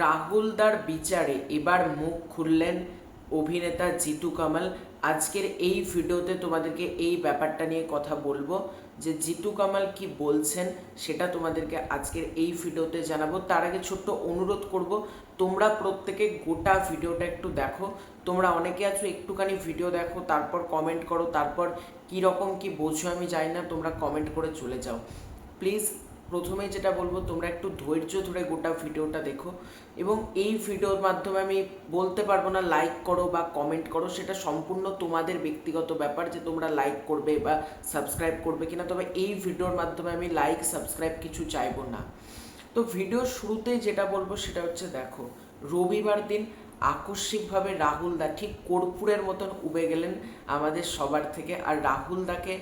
রাহুলদার বিচারে এবার মুখ খুললেন অভিনেতা জিতু কামাল। আজকের এই ভিডিওতে তোমাদেরকে এই ব্যাপারটা নিয়ে কথা বলবো যে জিতু কামাল কি বলছেন সেটা তোমাদেরকে আজকের এই ভিডিওতে জানাবো। তার আগে ছোট্ট অনুরোধ করব, তোমরা প্রত্যেকে গোটা ভিডিওটা একটু দেখো। তোমরা অনেকে আছো একটুখানি ভিডিও দেখো, তারপর কমেন্ট করো, তারপর কীরকম কি বোঝো আমি জানি না, তোমরা কমেন্ট করে চলে যাও প্লিজ। প্রথমেই যেটা বলবো, তোমরা একটু ধৈর্য ধরে গোটা ভিডিওটা দেখো এবং এই ভিডিওর মাধ্যমে আমি বলতে পারবো না লাইক করো বা কমেন্ট করো, সেটা সম্পূর্ণ তোমাদের ব্যক্তিগত ব্যাপার যে তোমরা লাইক করবে বা সাবস্ক্রাইব করবে কিনা। তবে এই ভিডিওর মাধ্যমে আমি লাইক সাবস্ক্রাইব কিছু চাইবো না। তো ভিডিওর শুরুতেই যেটা বলবো সেটা হচ্ছে, দেখো রবিবার দিন আকস্মিকভাবে রাহুল দা ঠিক কর্পূরের মতন উবে গেলেন আমাদের সবার থেকে। আর রাহুল দাকে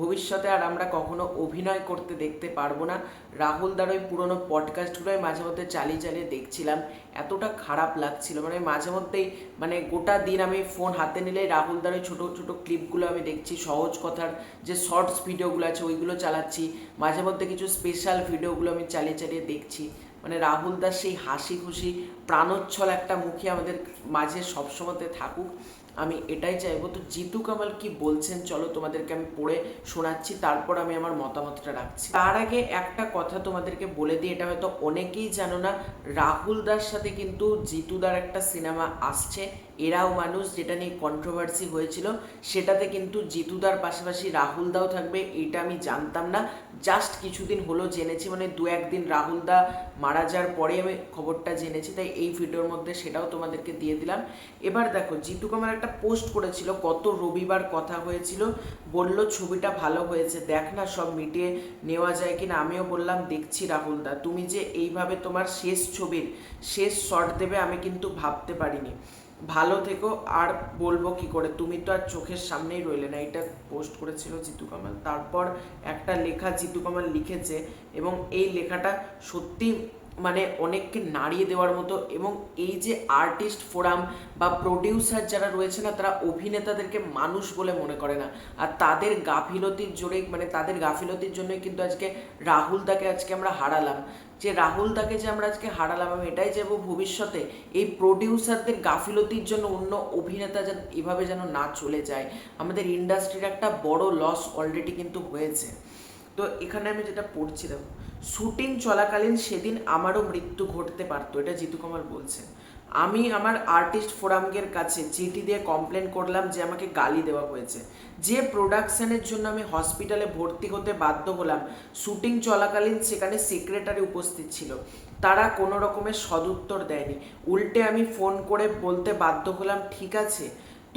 ভবিষ্যতে আর আমরা কখনো অভিনয় করতে দেখতে পারবো না। রাহুল দার ওই পুরোনো পডকাস্টগুলোই মাঝে মধ্যে চালিয়ে চালিয়ে দেখছিলাম, এতটা খারাপ লাগছিল। মানে মাঝে মধ্যেই মানে গোটা দিন আমি ফোন হাতে নিলেই রাহুল দার ওই ছোটো ছোটো ক্লিপগুলো আমি দেখছি, সহজ কথার যে শর্টস ভিডিওগুলো আছে ওইগুলো চালাচ্ছি, মাঝে মধ্যে কিছু স্পেশাল ভিডিওগুলো আমি চালিয়ে চালিয়ে দেখছি। মানে রাহুল দাস সেই হাসি খুশি প্রাণোচ্ছল একটা মুখে আমাদের মাঝে সবসময়তে থাকুক, আমি এটাই চাইবো। তো জিতু কামাল কি বলছেন চলো তোমাদেরকে আমি পড়ে শোনাচ্ছি, তারপর আমি আমার মতামতটা রাখছি। তার আগে একটা কথা তোমাদেরকে বলে দিই, এটা হয়তো অনেকেই জানো না, রাহুল দার সাথে কিন্তু জিতুদার একটা সিনেমা আসছে এরাও মানুষ, যেটা নিয়ে কন্ট্রোভার্সি হয়েছিল। সেটাতে কিন্তু জিতুদার পাশাপাশি রাহুল দাও থাকবে, এটা আমি জানতাম না, জাস্ট কিছুদিন হলো জেনেছি, মানে দু একদিন রাহুল দা মারা যাওয়ার পরে আমি খবরটা জেনেছি, তাই এই ভিডিওর মধ্যে সেটাও তোমাদেরকে দিয়ে দিলাম। এবার দেখো, জিতু কামাল একটা পোস্ট করেছিল গত রবিবার, কথা হয়েছিল, বলল ছবিটা ভালো হয়েছে, দেখ না সব মিটিয়ে নেওয়া যায় কিনা। আমিও বললাম দেখছি রাহুল দা, তুমি যে এইভাবে তোমার শেষ ছবির শেষ শট দেবে আমি কিন্তু ভাবতে পারিনি, ভালো থেকো। আর বলবো কি করে, তুমি তো আর চোখের সামনেই রইলে না, এটা পোস্ট করেছিল জিতু কামাল। তারপর একটা লেখা জিতু কামাল লিখেছে এবং এই লেখাটা সত্যি মানে অনেককে নাড়িয়ে দেওয়ার মতো। এবং এই যে আর্টিস্ট ফোরাম বা প্রডিউসার যারা রয়েছে না, তারা অভিনেতাদেরকে মানুষ বলে মনে করে না, আর তাদের গাফিলতির জোরেই, মানে তাদের গাফিলতির জন্যই কিন্তু আজকে রাহুল দাকে আজকে আমরা হারালাম। যে রাহুল দাকে যে আমরা আজকে হারালাম, আমি এটাই চাইবো ভবিষ্যতে এই প্রডিউসারদের গাফিলতির জন্য অন্য অভিনেতা যেন এভাবে যেন না চলে যায়। আমাদের ইন্ডাস্ট্রির একটা বড় লস অলরেডি কিন্তু হয়েছে। তো এখানে আমি যেটা পড়ছিলাম, শুটিং চলাকালীন সেদিন আমারও মৃত্যু ঘটতে পারতো, এটা জিতু কামাল বলছে। আমি আমার আর্টিস্ট ফোরামের কাছে চিঠি দিয়ে কমপ্লেন করলাম যে আমাকে গালি দেওয়া হয়েছে। যে প্রোডাকশনের জন্য আমি হসপিটালে ভর্তি হতে বাধ্য হলাম, শুটিং চলাকালীন সেখানে সেক্রেটারি উপস্থিত ছিল, তারা কোনো রকমের সদুত্তর দেয়নি, উল্টে আমি ফোন করে বলতে বাধ্য হলাম ঠিক আছে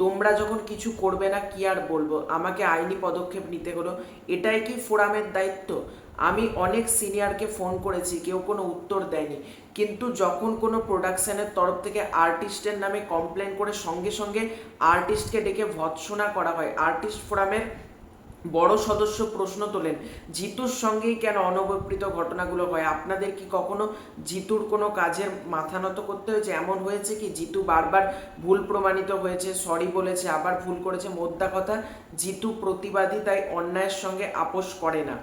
তোমরা যখন কিছু করবে না কি আর বলবো, আমাকে আইনি পদক্ষেপ নিতে হলো। এটাই কি ফোরামের দায়িত্ব? আমি অনেক সিনিয়রকে ফোন করেছি, কেউ কোনো উত্তর দেয়নি, কিন্তু যখন কোনো প্রোডাকশনের তরফ থেকে আর্টিস্টের নামে কমপ্লেন করে সঙ্গে সঙ্গে আর্টিস্টকে ডেকে ভৎসনা করা হয়। আর্টিস্ট ফোরামের বড় সদস্য প্রশ্ন তোলেন, জিতুর সঙ্গেই কেন অনবপ্রিত ঘটনাগুলো হয়? আপনাদের কি কখনো জিতুর কোনো কাজের মাথা নত করতে হয়েছে? এমন হয়েছে কি জিতু বারবার ভুল প্রমাণিত হয়েছে, সরি বলেছে, আবার ভুল করেছে, মোদ্দা কথা জিতু প্রতিবাদী, তাই অন্যায়ের সঙ্গে আপোষ করে না।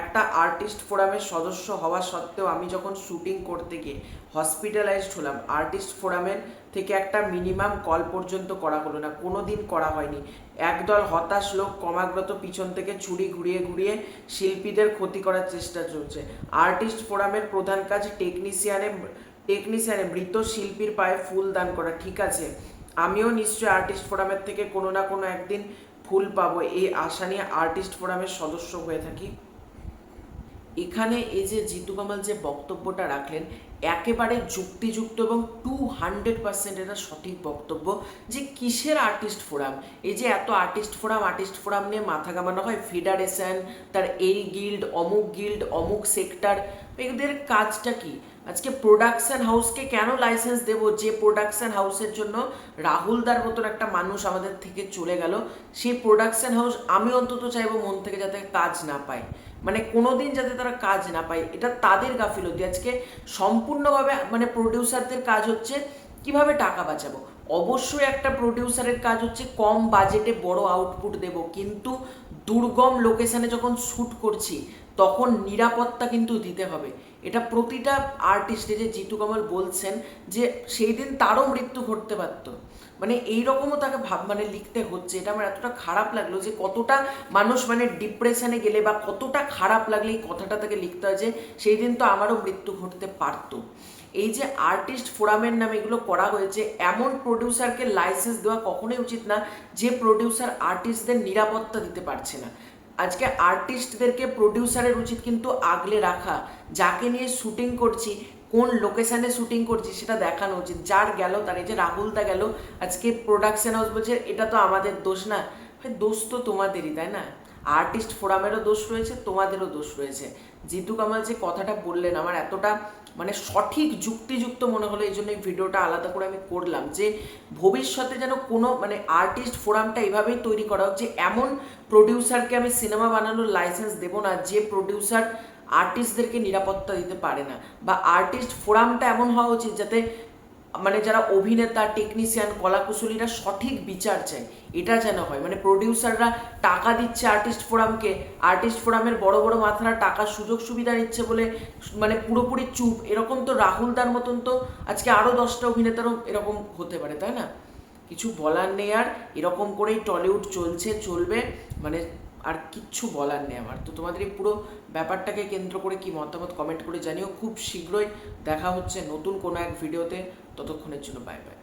একটা আর্টিস্ট ফোরামের সদস্য হওয়া সত্ত্বেও আমি যখন শুটিং করতে গিয়ে হসপিটালাইজড হলাম, আর্টিস্ট ফোরামের থেকে একটা মিনিমাম কল পর্যন্ত করা হলো না, কোনো দিন করা হয়নি। একদল হতাশ লোক ক্রমাগত পিছন থেকে ছুরি ঘুরিয়ে ঘুরিয়ে শিল্পীদের ক্ষতি করার চেষ্টা চলছে। আর্টিস্ট ফোরামের প্রধান কাজ টেকনিশিয়ানে মৃত শিল্পীর পায়ে ফুল দান করা। ঠিক আছে, আমিও নিশ্চয়ই আর্টিস্ট ফোরামের থেকে কোনো না কোনো একদিন ফুল পাবো, এই আশা নিয়ে আর্টিস্ট ফোরামের সদস্য হয়ে থাকি। এখানে এই যে জিতু কামাল যে বক্তব্যটা রাখলেন, একেবারে যুক্তিযুক্ত এবং 200% এটা সঠিক বক্তব্য। যে কিসের আর্টিস্ট ফোরাম, এই যে এত আর্টিস্ট ফোরাম নিয়ে মাথা ঘামানো হয়, ফেডারেশন, তার এই গিল্ড অমুক সেক্টর, এদের কাজটা কি? আজকে প্রোডাকশন হাউসকে কেন লাইসেন্স দেবো, যে প্রোডাকশন হাউসের জন্য রাহুল দার মতন একটা মানুষ আমাদের থেকে চলে গেল, সেই প্রোডাকশন হাউস আমি অন্তত চাইবো মন থেকে যাতে কাজ না পায়, মানে কোনোদিন যাতে তারা কাজ না পায়, এটা তাদের গাফিলতি। আজকে সম্পূর্ণভাবে মানে প্রডিউসারদের কাজ হচ্ছে কিভাবে টাকা বাঁচাবো। অবশ্যই একটা প্রডিউসারের কাজ হচ্ছে কম বাজেটে বড় আউটপুট দেব, কিন্তু দুর্গম লোকেশনে যখন শ্যুট করছি তখন নিরাপত্তা কিন্তু দিতে হবে। এটা প্রতিটা আর্টিস্টে যে জিতু কামাল বলছেন যে সেই দিন তারও মৃত্যু ঘটতে পারত, মানে এইরকমও তাকে মানে লিখতে হচ্ছে। এটা আমার এতটা খারাপ লাগলো যে কতটা মানুষ মানে ডিপ্রেশনে গেলে বা কতটা খারাপ লাগলে এই কথাটা তাকে লিখতে হয় যে সেই দিন তো আমারও মৃত্যু ঘটতে পারতো। এই যে আর্টিস্ট ফোরামের নামে এগুলো করা হয়েছে, এমন প্রডিউসারকে লাইসেন্স দেওয়া কখনোই উচিত না যে প্রডিউসার আর্টিস্টদের নিরাপত্তা দিতে পারছে না। আজকে আর্টিস্টদেরকে প্রডিউসারের উচিত কিন্তু আগলে রাখা, যাকে নিয়ে শুটিং করছি কোন লোকেশানে শুটিং করছি সেটা দেখানো উচিত। যার গেল, তার এই যে রাহুলদা গেল, আজকে প্রোডাকশন হাউস বলছে এটা তো আমাদের দোষ না। ভাই দোষ তো তোমাদেরই, তাই না? আর্টিস্ট ফোরামেরও দোষ রয়েছে, তোমাদেরও দোষ রয়েছে। জিতু কামাল যে কথাটা বললেন আমার এতটা মানে সঠিক যুক্তিযুক্ত মনে হলো, এই জন্য এই ভিডিওটা আলাদা করে আমি করলাম যে ভবিষ্যতে যেন কোনো মানে আর্টিস্ট ফোরামটা এভাবেই তৈরি করা হোক যে এমন প্রডিউসারকে আমি সিনেমা বানানোর লাইসেন্স দেবো না যে প্রডিউসার আর্টিস্টদেরকে নিরাপত্তা দিতে পারে না। বা আর্টিস্ট ফোরামটা এমন হওয়া উচিত যাতে মানে যারা অভিনেতা, টেকনিশিয়ান, কলাকুশলীরা সঠিক বিচার চায়, এটা যেন হয়। মানে প্রডিউসাররা টাকা দিচ্ছে আর্টিস্ট ফোরামকে, আর্টিস্ট ফোরামের বড় বড় মাথারা টাকার সুযোগ সুবিধা নিচ্ছে বলে মানে পুরোপুরি চুপ, এরকম তো রাহুলদার মতন তো আজকে আরও 10টা অভিনেতারও এরকম হতে পারে, তাই না? কিছু বলার নেই আর, এরকম করেই টলিউড চলছে, চলবে, মানে আর কিচ্ছু বলার নেই আমার। তো তোমাদের এই পুরো ব্যাপারটাকে কেন্দ্র করে কি মতামত কমেন্ট করে জানিও। খুব শীঘ্রই দেখা হচ্ছে নতুন কোনো এক ভিডিওতে, ততক্ষণের জন্য বাই বাই।